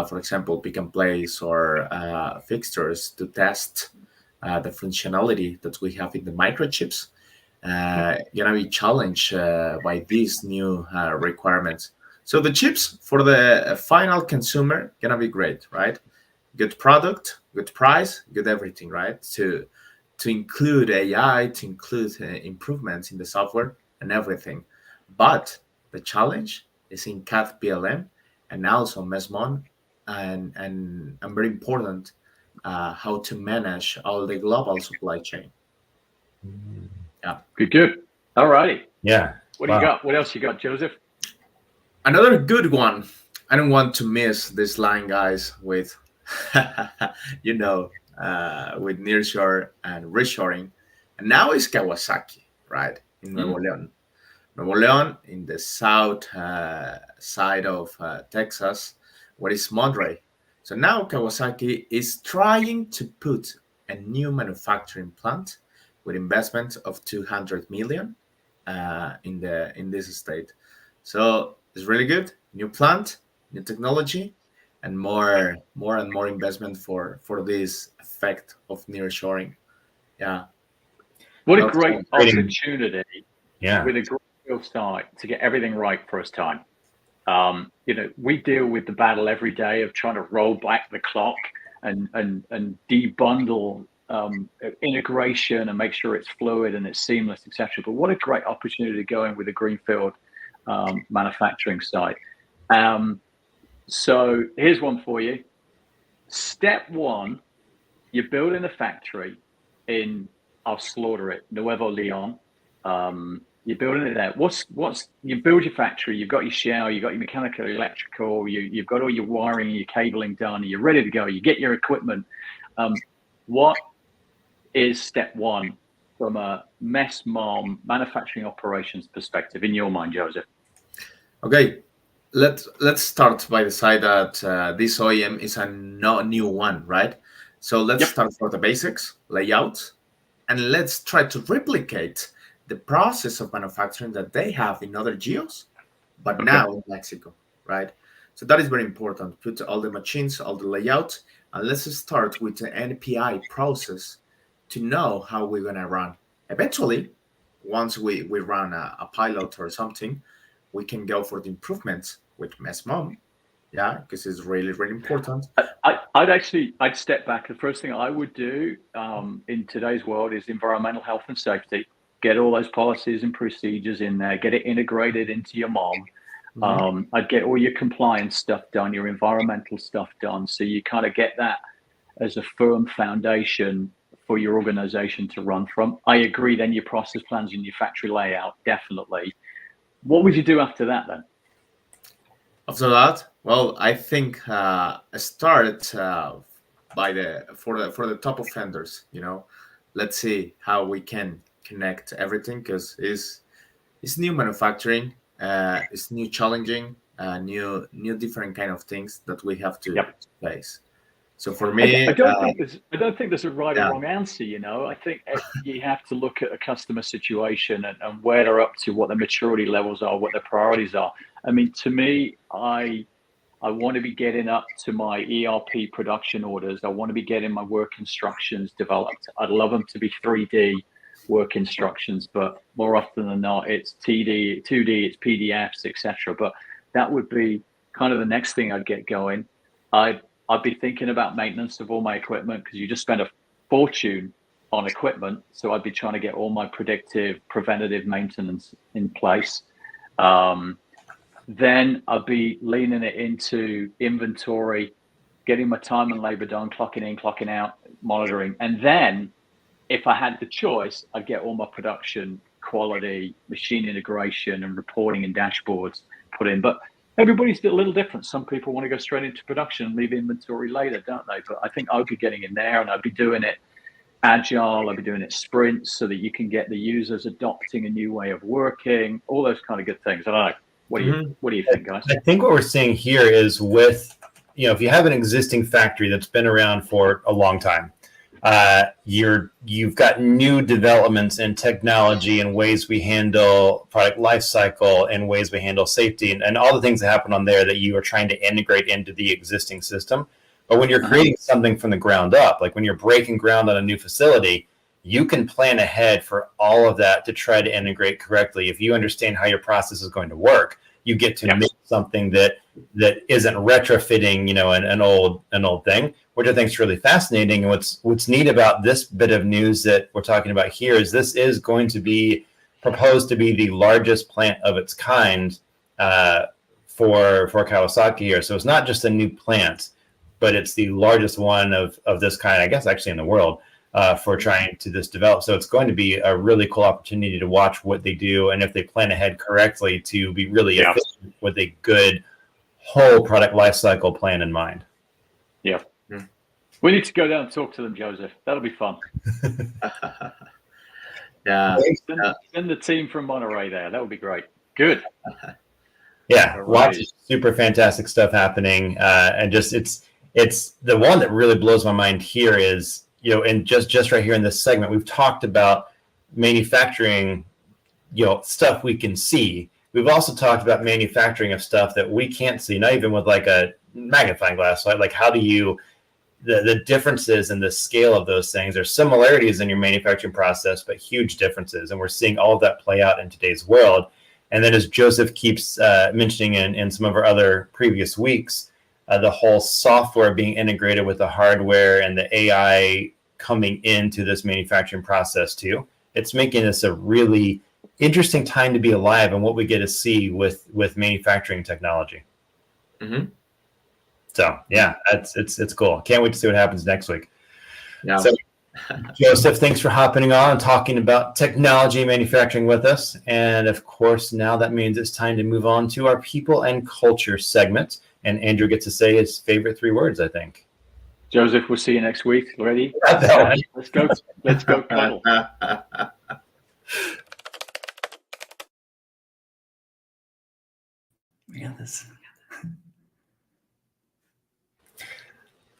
for example, pick and place or fixtures to test the functionality that we have in the microchips, gonna be challenged by these new requirements. So the chips for the final consumer gonna be great, right? Good product, good price, good everything, right? To include AI, to include improvements in the software and everything. But the challenge is in CAD PLM and also MESMON, and very important, how to manage all the global supply chain. Yeah. Good. All righty. Yeah. What do you got? What else you got, Joseph? Another good one. I don't want to miss this line, guys, with with nearshore and reshoring. And now it's Kawasaki, right, in Nuevo León. Nuevo León, in the south side of Texas, where is Monterey. So now Kawasaki is trying to put a new manufacturing plant with investment of 200 million in this state. So it's really good. New plant, new technology, and more and more investment for this effect of nearshoring. Yeah. What a That's great exciting. opportunity Yeah. with a greenfield site to get everything right first time. We deal with the battle every day of trying to roll back the clock and debundle integration and make sure it's fluid and it's seamless, etc. But what a great opportunity to go in with a greenfield manufacturing site. So here's one for you. Step one, you're building a factory in, I'll slaughter it, Nuevo Leon. You're building it there. You build your factory, you've got your shell, you've got your mechanical, electrical, you've got all your wiring and your cabling done, you're ready to go, you get your equipment. What is step one from a mess mom manufacturing operations perspective in your mind, Joseph? Okay, let's start by the side that this OEM is a not new one, right? So let's start for the basics, layout, and let's try to replicate the process of manufacturing that they have in other geos, but now in Mexico, right? So that is very important. Put all the machines, all the layout, and let's start with the NPI process to know how we're gonna run. Eventually, once we run a pilot or something, we can go for the improvements with MESMOM, because it's really, really important. I'd step back. The first thing I would do in today's world is environmental health and safety. Get all those policies and procedures in there, get it integrated into your MOM. I'd get all your compliance stuff done, your environmental stuff done. So you kind of get that as a firm foundation for your organization to run from. I agree, then your process plans and your factory layout, definitely. What would you do after that then? After that, well, I think start for the top offenders. Let's see how we can connect everything, because it's new manufacturing, it's new challenging, new different kind of things that we have to face. So for me, I don't think there's a right or wrong answer. I think you have to look at a customer situation and where they're up to, what their maturity levels are, what their priorities are. I mean, to me, I want to be getting up to my ERP production orders. I want to be getting my work instructions developed. I'd love them to be 3D work instructions, but more often than not, it's 2D, it's PDFs, etc. But that would be kind of the next thing I'd get going. I'd be thinking about maintenance of all my equipment, because you just spend a fortune on equipment. So I'd be trying to get all my predictive, preventative maintenance in place. Then I'd be leaning it into inventory, getting my time and labor done, clocking in, clocking out, monitoring. And then if I had the choice, I'd get all my production, quality, machine integration and reporting and dashboards put in. But everybody's a little different. Some people want to go straight into production and leave inventory later, don't they? But I think I'd be getting in there, and I'd be doing it agile. I'd be doing it sprints, so that you can get the users adopting a new way of working, all those kind of good things. I don't know. What do you think, guys? I think what we're seeing here is with, if you have an existing factory that's been around for a long time, you've got new developments in technology and ways we handle product life cycle and ways we handle safety and all the things that happen on there that you are trying to integrate into the existing system. But when you're creating something from the ground up, like when you're breaking ground on a new facility, you can plan ahead for all of that to try to integrate correctly. If you understand how your process is going to work, you get to make something that isn't retrofitting, an old thing, which I think is really fascinating. And what's neat about this bit of news that we're talking about here is this is going to be proposed to be the largest plant of its kind for Kawasaki here. So it's not just a new plant, but it's the largest one of this kind, I guess, actually in the world. For trying to just develop. So it's going to be a really cool opportunity to watch what they do, and if they plan ahead correctly, to be really efficient with a good whole product lifecycle plan in mind. Yeah. We need to go down and talk to them, Joseph. That'll be fun. Yeah. Send the team from Monterey there. That would be great. Good. Yeah, All lots right. of super fantastic stuff happening, and just it's the one that really blows my mind here is, you know, and just right here in this segment, we've talked about manufacturing, you know, stuff we can see. We've also talked about manufacturing of stuff that we can't see, not even with like a magnifying glass. Like how do you the differences in the scale of those things? There's similarities in your manufacturing process, but huge differences, and we're seeing all of that play out in today's world. And then, as Joseph keeps mentioning in some of our other previous weeks, the whole software being integrated with the hardware and the AI coming into this manufacturing process too. It's making this a really interesting time to be alive and what we get to see with manufacturing technology. Mm-hmm. So yeah, it's cool. Can't wait to see what happens next week. Yeah. So, Joseph, thanks for hopping on and talking about technology and manufacturing with us. And of course, now that means it's time to move on to our people and culture segment. And Andrew gets to say his favorite 3 words, I think. Joseph, we'll see you next week. Ready? Let's go. Let's go cuddle.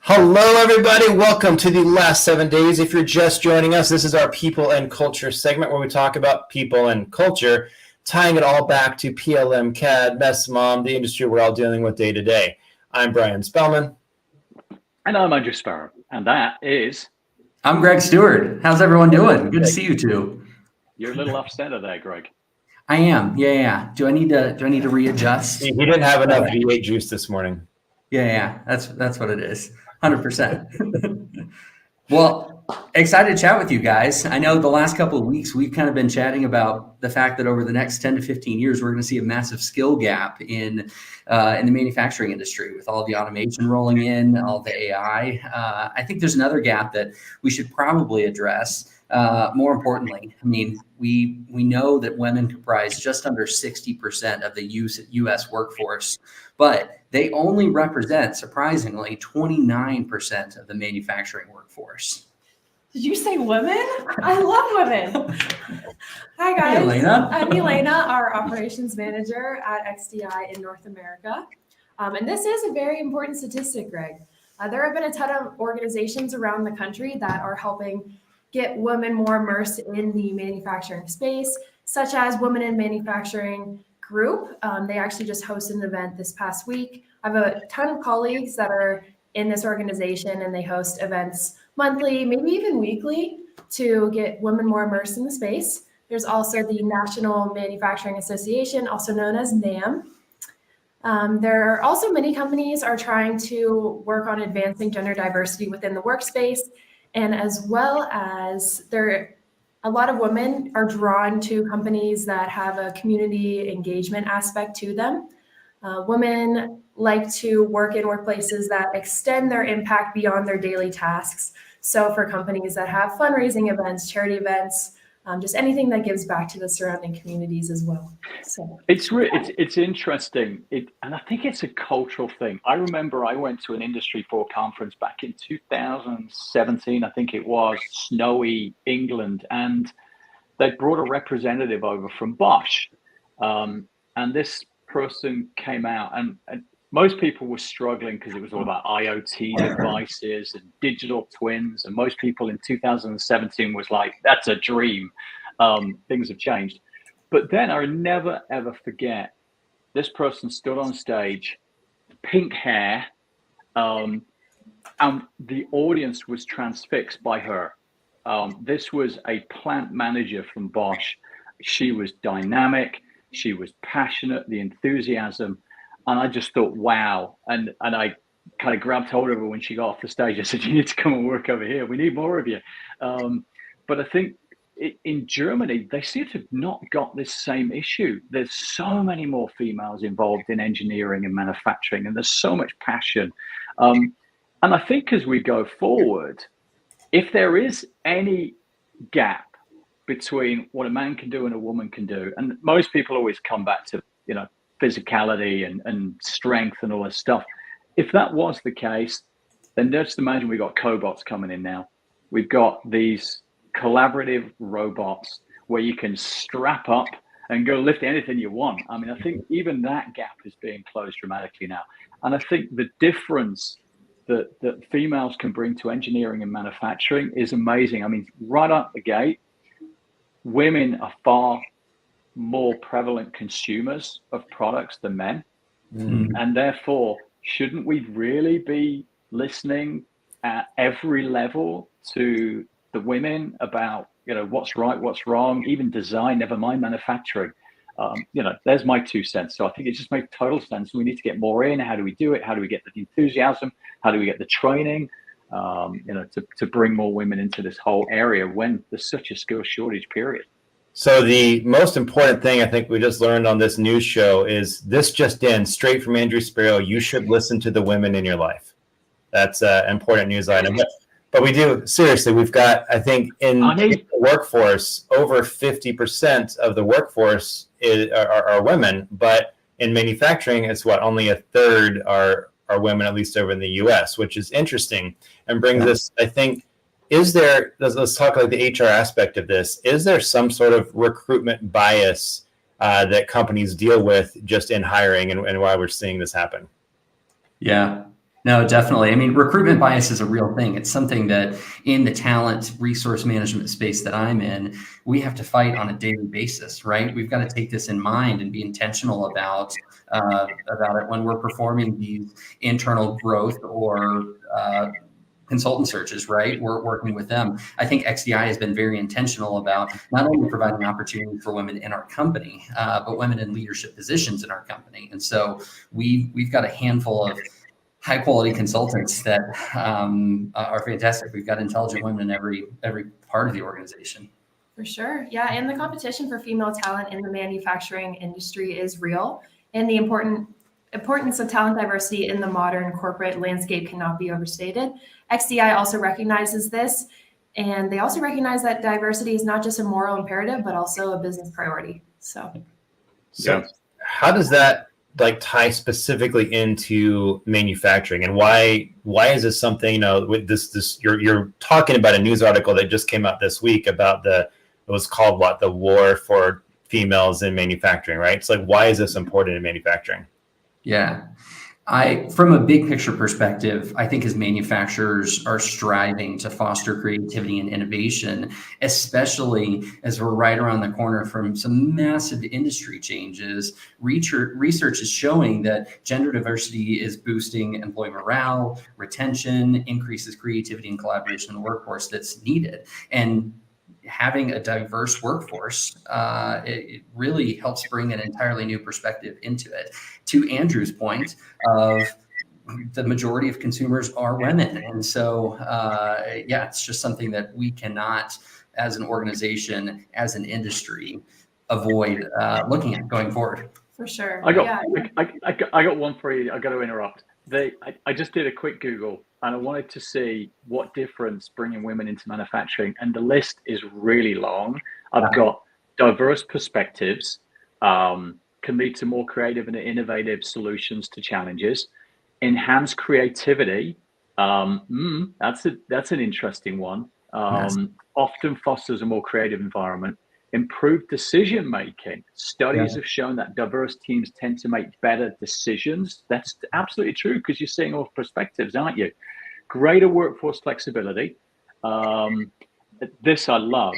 Hello, everybody. Welcome to the last 7 days. If you're just joining us, this is our people and culture segment where we talk about people and culture, tying it all back to PLM, CAD, MESMOM, the industry we're all dealing with day to day. I'm Brian Spellman. And I'm Andrew Sparrow. And that is... I'm Greg Stewart. How's everyone doing? Good to see you two. You're a little off center there, Greg. I am. Yeah. Do I need to readjust? He didn't have enough V8 juice this morning. Yeah. That's what it is. 100%. Well, excited to chat with you guys. I know the last couple of weeks we've kind of been chatting about the fact that over the next 10 to 15 years we're going to see a massive skill gap in the manufacturing industry with all the automation rolling in, all the AI. I think there's another gap that we should probably address. More importantly, I mean, we know that women comprise just under 60% of the U.S. workforce, but they only represent, surprisingly, 29% of the manufacturing workforce. Did you say women? I love women. Hi, guys. Hey, Elena. I'm Elena, our operations manager at XDI in North America. And this is a very important statistic, Greg. There have been a ton of organizations around the country that are helping get women more immersed in the manufacturing space, such as Women in Manufacturing Group. They actually just hosted an event this past week. I have a ton of colleagues that are in this organization, and they host events monthly, maybe even weekly, to get women more immersed in the space. There's also the National Manufacturing Association, also known as NAM. There are also many companies are trying to work on advancing gender diversity within the workspace, and as well as a lot of women are drawn to companies that have a community engagement aspect to them. Women like to work in workplaces that extend their impact beyond their daily tasks. So for companies that have fundraising events, charity events, just anything that gives back to the surrounding communities as well. So it's interesting, and I think it's a cultural thing. I remember I went to an Industry 4 conference back in 2017, I think it was, snowy England, and they brought a representative over from Bosch, and this person came out, and most people were struggling because it was all about IoT devices and digital twins. And most people in 2017 was like, that's a dream. Things have changed. But then I never, ever forget, this person stood on stage, pink hair, and the audience was transfixed by her. This was a plant manager from Bosch. She was dynamic. She was passionate, the enthusiasm. And I just thought, wow. And I kind of grabbed hold of her when she got off the stage. I said, you need to come and work over here. We need more of you. But I think in Germany, they seem to have not got this same issue. There's so many more females involved in engineering and manufacturing, and there's so much passion. And I think as we go forward, if there is any gap between what a man can do and a woman can do, and most people always come back to, physicality and strength and all this stuff. If that was the case, then just imagine we've got cobots coming in now. We've got these collaborative robots where you can strap up and go lift anything you want. I mean, I think even that gap is being closed dramatically now. And I think the difference that females can bring to engineering and manufacturing is amazing. I mean, right out the gate, women are far more prevalent consumers of products than men. And therefore, shouldn't we really be listening at every level to the women about, what's right, what's wrong, even design, never mind manufacturing? There's my 2 cents. So I think it just makes total sense. We need to get more in. How do we do it? How do we get the enthusiasm? How do we get the training, to bring more women into this whole area when there's such a skill shortage, period? So the most important thing I think we just learned on this news show is this just in, straight from Andrew Spiro: you should listen to the women in your life. That's an important news item. But we do, seriously, we've got, I think, in the workforce, over 50% of the workforce are women, but in manufacturing, it's only a third are women, at least over in the US, which is interesting and brings us, I think, let's talk about the HR aspect of this. Is there some sort of recruitment bias that companies deal with just in hiring and why we're seeing this happen? Yeah, no, definitely. I mean, recruitment bias is a real thing. It's something that in the talent resource management space that I'm in, we have to fight on a daily basis, right? We've got to take this in mind and be intentional about it when we're performing these internal growth or consultant searches, right? We're working with them. I think XDI has been very intentional about not only providing opportunity for women in our company, but women in leadership positions in our company. And so we've got a handful of high quality consultants that are fantastic. We've got intelligent women in every part of the organization. For sure. Yeah. And the competition for female talent in the manufacturing industry is real. And the importance of talent diversity in the modern corporate landscape cannot be overstated. XDI also recognizes this, and they also recognize that diversity is not just a moral imperative, but also a business priority. So how does that tie specifically into manufacturing, and why is this something, with this you're talking about a news article that just came out this week about it was called the war for females in manufacturing, right? It's why is this important in manufacturing? Yeah. From a big picture perspective, I think as manufacturers are striving to foster creativity and innovation, especially as we're right around the corner from some massive industry changes, research is showing that gender diversity is boosting employee morale, retention, increases creativity and collaboration in the workforce that's needed. And having a diverse workforce, it really helps bring an entirely new perspective into it. To Andrew's point of the majority of consumers are women. And so, it's just something that we cannot, as an organization, as an industry, avoid looking at going forward. For sure. I got one for you. I got to interrupt. I just did a quick Google and I wanted to see what difference bringing women into manufacturing, and the list is really long. I've got diverse perspectives, can lead to more creative and innovative solutions to challenges, enhance creativity. That's an interesting one. Often fosters a more creative environment. Improved decision making. Studies have shown that diverse teams tend to make better decisions. That's absolutely true, because you're seeing all perspectives, aren't you? Greater workforce flexibility. This I love,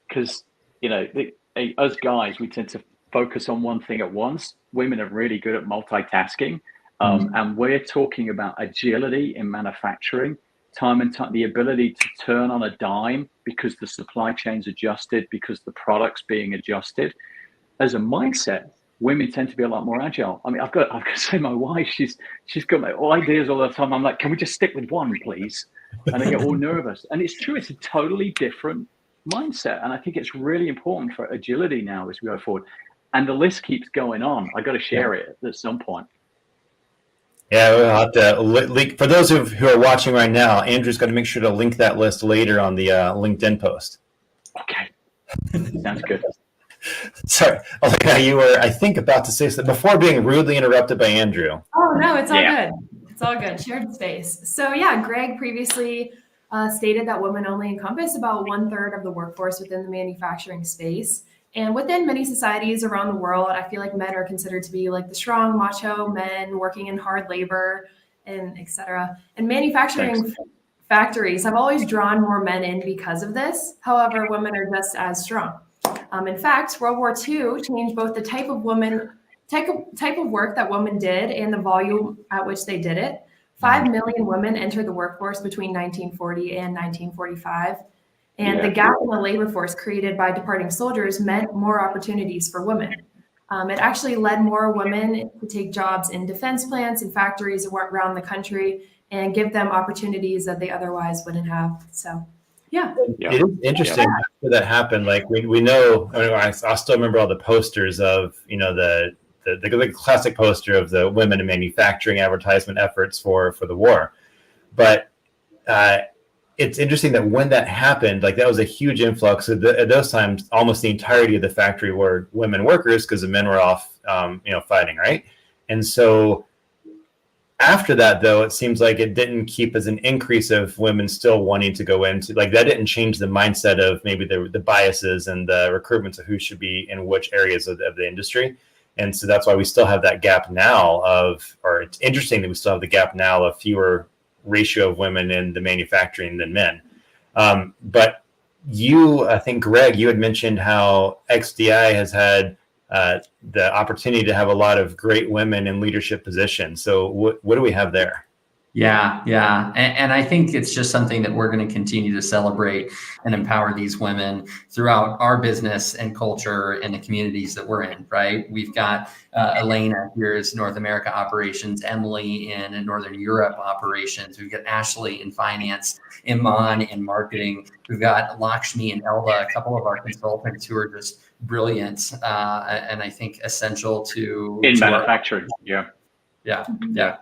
because us guys, we tend to focus on one thing at once. Women are really good at multitasking, and we're talking about agility in manufacturing. Time and time, the ability to turn on a dime because the supply chain's adjusted, because the product's being adjusted. As a mindset, women tend to be a lot more agile. I mean, I've got to say, my wife, she's got my ideas all the time. I'm like, can we just stick with one, please? And I get all nervous. And it's true, it's a totally different mindset. And I think it's really important for agility now as we go forward. And the list keeps going on. I got to share it at some point. Yeah, we'll have to link. For those who are watching right now, Andrew's got to make sure to link that list later on the LinkedIn post. Okay. Sounds good. Sorry, you were, I think, about to say something before being rudely interrupted by Andrew. Oh, no, it's all good. It's all good. Shared space. So, Greg previously stated that women only encompass about 1/3 of the workforce within the manufacturing space. And within many societies around the world, I feel like men are considered to be like the strong, macho men working in hard labor and et cetera. And manufacturing factories have always drawn more men in because of this. However, women are just as strong. In fact, World War II changed both the type of work that women did and the volume at which they did it. 5 million women entered the workforce between 1940 and 1945. And the gap in the labor force created by departing soldiers meant more opportunities for women. It actually led more women to take jobs in defense plants and factories around the country and give them opportunities that they otherwise wouldn't have. So, yeah. It is interesting after that happened. Like we know, I still remember all the posters of, the classic poster of the women in manufacturing advertisement efforts for the war. But it's interesting that when that happened, like that was a huge influx. At those times, almost the entirety of the factory were women workers because the men were off, fighting, right? And so after that, though, it seems like it didn't keep as an increase of women still wanting to go into, like that didn't change the mindset of maybe the biases and the recruitments of who should be in which areas of the industry. And so that's why we still have that gap now or it's interesting that we still have the gap now of fewer ratio of women in the manufacturing than men. But I think, Greg, you had mentioned how XDI has had the opportunity to have a lot of great women in leadership positions. So what do we have there? Yeah. And I think it's just something that we're going to continue to celebrate and empower these women throughout our business and culture and the communities that we're in, right? We've got Elena here is North America operations, Emily in Northern Europe operations. We've got Ashley in finance, Iman in marketing. We've got Lakshmi and Elva, a couple of our consultants who are just brilliant and I think essential to manufacturing. Yeah.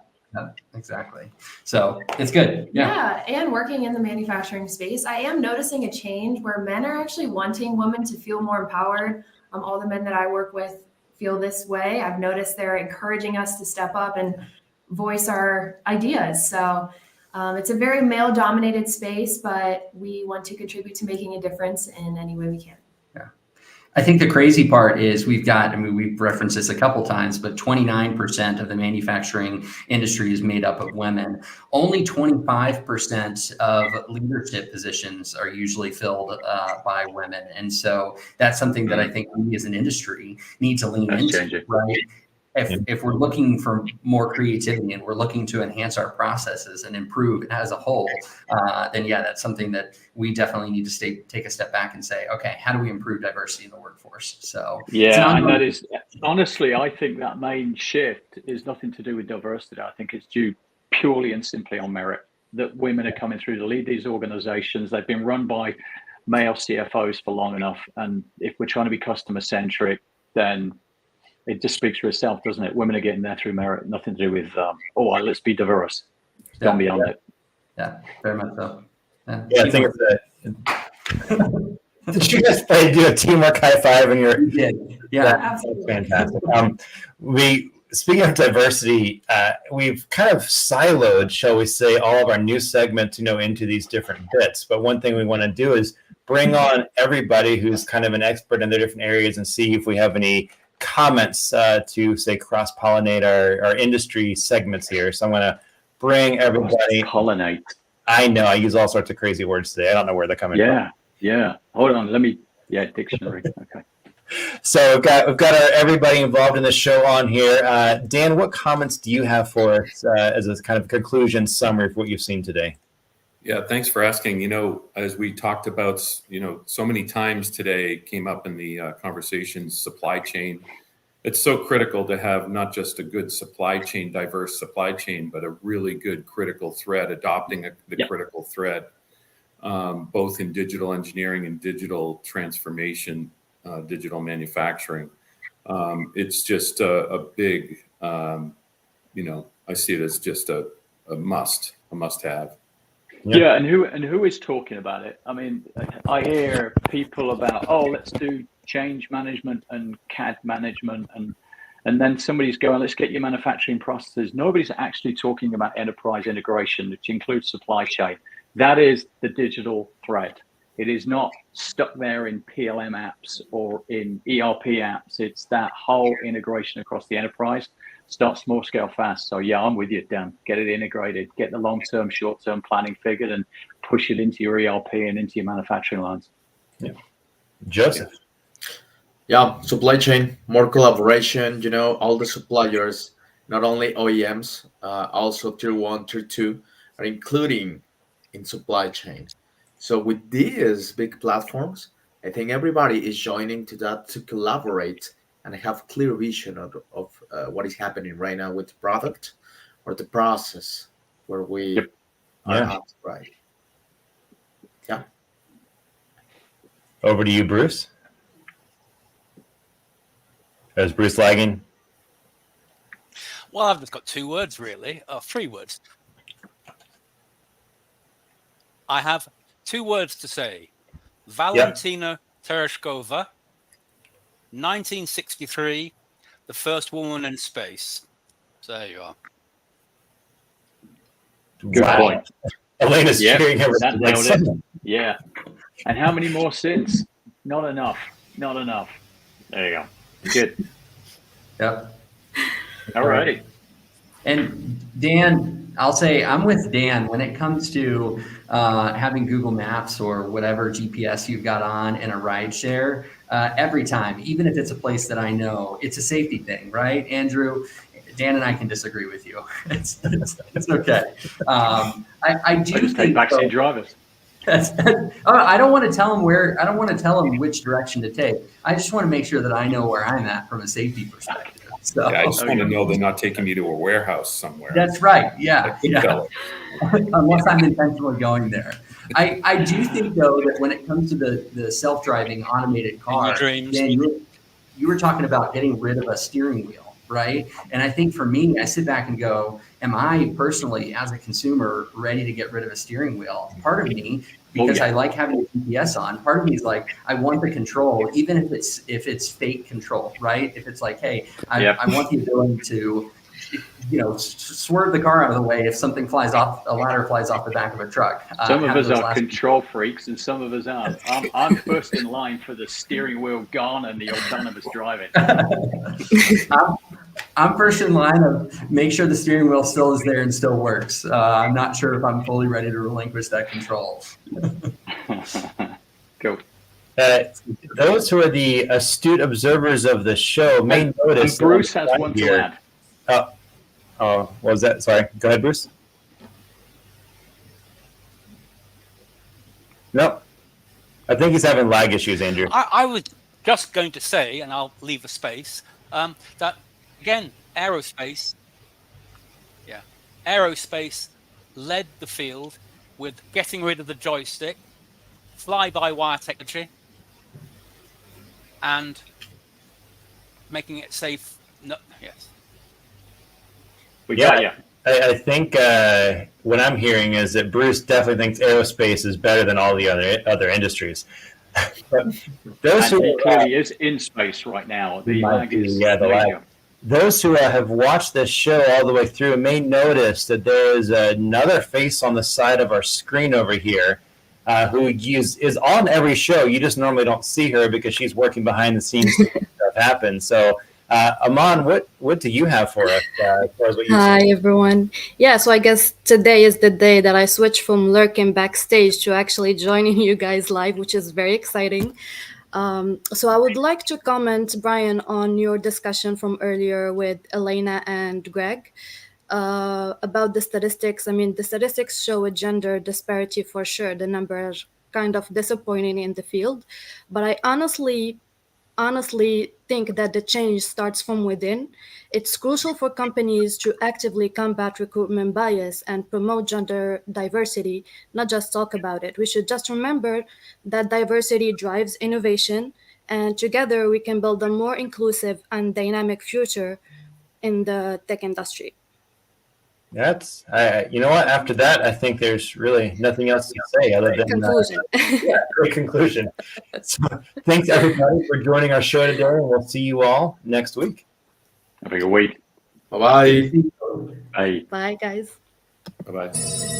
Exactly. So it's good. Yeah. And working in the manufacturing space, I am noticing a change where men are actually wanting women to feel more empowered. All the men that I work with feel this way. I've noticed they're encouraging us to step up and voice our ideas. So it's a very male dominated space, but we want to contribute to making a difference in any way we can. I think the crazy part is we've referenced this a couple times, but 29% of the manufacturing industry is made up of women. Only 25% of leadership positions are usually filled by women. And so that's something that I think we as an industry need to lean into, right? If we're looking for more creativity and we're looking to enhance our processes and improve as a whole, then that's something that we definitely need to take a step back and say, okay, how do we improve diversity in the workforce? So and that is honestly, I think that main shift is nothing to do with diversity. I think it's due purely and simply on merit that women are coming through to lead these organizations. They've been run by male CFOs for long enough, and if we're trying to be customer centric, then it just speaks for itself, doesn't it? Women are getting there through merit, nothing to do with, let's be diverse. Gone beyond it. Yeah, very much so. I think it's did you guys do a teamwork high five? And we did. That's fantastic. Speaking of diversity, we've kind of siloed, shall we say, all of our new segments, into these different bits. But one thing we want to do is bring on everybody who's kind of an expert in their different areas and see if we have any comments to say cross-pollinate our industry segments here. So I'm going to bring everybody. Pollinate. I know I use all sorts of crazy words today. I don't know where they're coming from. Yeah. Hold on. Let me. Dictionary. Okay. So we've got everybody involved in the show on here. Dan, what comments do you have for us as a kind of conclusion summary of what you've seen today? Yeah, thanks for asking. As we talked about, so many times today came up in the conversations, supply chain. It's so critical to have not just a good supply chain, diverse supply chain, but a really good critical thread, adopting the critical thread, both in digital engineering and digital transformation, digital manufacturing. It's just a big, I see it as just a must-have. Yeah, and who is talking about it? I mean, I hear people about, let's do change management and CAD management, and then somebody's going, let's get your manufacturing processes. Nobody's actually talking about enterprise integration, which includes supply chain. That is the digital thread. It is not stuck there in PLM apps or in ERP apps. It's that whole integration across the enterprise. Start small, scale fast. So yeah, I'm with you, Dan. Get it integrated, get the long-term, short-term planning figured, and push it into your ERP and into your manufacturing lines. Yeah. Joseph. Yeah, supply chain, more collaboration. All the suppliers, not only OEMs, also tier 1, tier 2, are including in supply chains. So with these big platforms, I think everybody is joining to that to collaborate and have clear vision of what is happening right now with the product or the process where we Yep. are Yeah. at, right? Yeah. Over to you, Bruce. Is Bruce lagging? Well, I've just got 2 words, really. 3 words. I have 2 words to say. Valentina Tereshkova, 1963, the first woman in space. So there you are. Good Wow. point. Elena's Yep, cheering her. that Like, nailed it. Yeah. And how many more since? Not enough. Not enough. There you go. Good. Yep. All righty. And Dan, I'll say I'm with Dan when it comes to having Google Maps or whatever GPS you've got on in a ride share. Every time, even if it's a place that I know, it's a safety thing, right? Andrew, Dan and I can disagree with you. It's okay. I do I just take think backseat drivers. I don't want to tell them where. I don't want to tell them which direction to take. I just want to make sure that I know where I'm at from a safety perspective. So Yeah, I just want to know they're not taking me to a warehouse somewhere. that's right. Yeah. Like Yeah. Goodfellas. Unless I'm intentionally going there. I do think though that when it comes to the self-driving automated car, dreams. Dan, you were talking about getting rid of a steering wheel, right? And I think for me, I sit back and go, am I personally, as a consumer, ready to get rid of a steering wheel? Part of me, because I like having the GPS on, part of me is like, I want the control, even if it's fake control, right? If it's like, hey, I want the ability to, swerve the car out of the way if something a ladder flies off the back of a truck. Some of us are control freaks and some of us aren't. I'm first in line for the steering wheel gone and the autonomous driving. I'm first in line of make sure the steering wheel still is there and still works. I'm not sure if I'm fully ready to relinquish that control. Cool. Those who are the astute observers of the show may notice. And Bruce has one to add. Oh, what was that? Sorry. Go ahead, Bruce. Nope. I think he's having lag issues, Andrew. I was just going to say, and I'll leave a space, that again, aerospace led the field with getting rid of the joystick, fly-by-wire technology, and making it safe. Yes. We got you. I think what I'm hearing is that Bruce definitely thinks aerospace is better than all the other industries. Those And who he clearly is in space right now. The lag is major. Those who have watched this show all the way through may notice that there is another face on the side of our screen over here who is on every show. You just normally don't see her because she's working behind the scenes to make stuff happen. So, Aman, what do you have for us? As far as what you Hi, see? everyone. Yeah, so I guess today is the day that I switched from lurking backstage to actually joining you guys live, which is very exciting. So I would like to comment, Brian, on your discussion from earlier with Elena and Greg about the statistics. I mean, the statistics show a gender disparity for sure. The numbers are kind of disappointing in the field, but I honestly think that the change starts from within. It's crucial for companies to actively combat recruitment bias and promote gender diversity, not just talk about it. We should just remember that diversity drives innovation, and together we can build a more inclusive and dynamic future in the tech industry. That's you know what? After that, I think there's really nothing else to say other than Conclusion. great conclusion. So, thanks everybody for joining our show today, and we'll see you all next week. Have a good week. Bye-bye. Bye. Bye, guys. Bye-bye.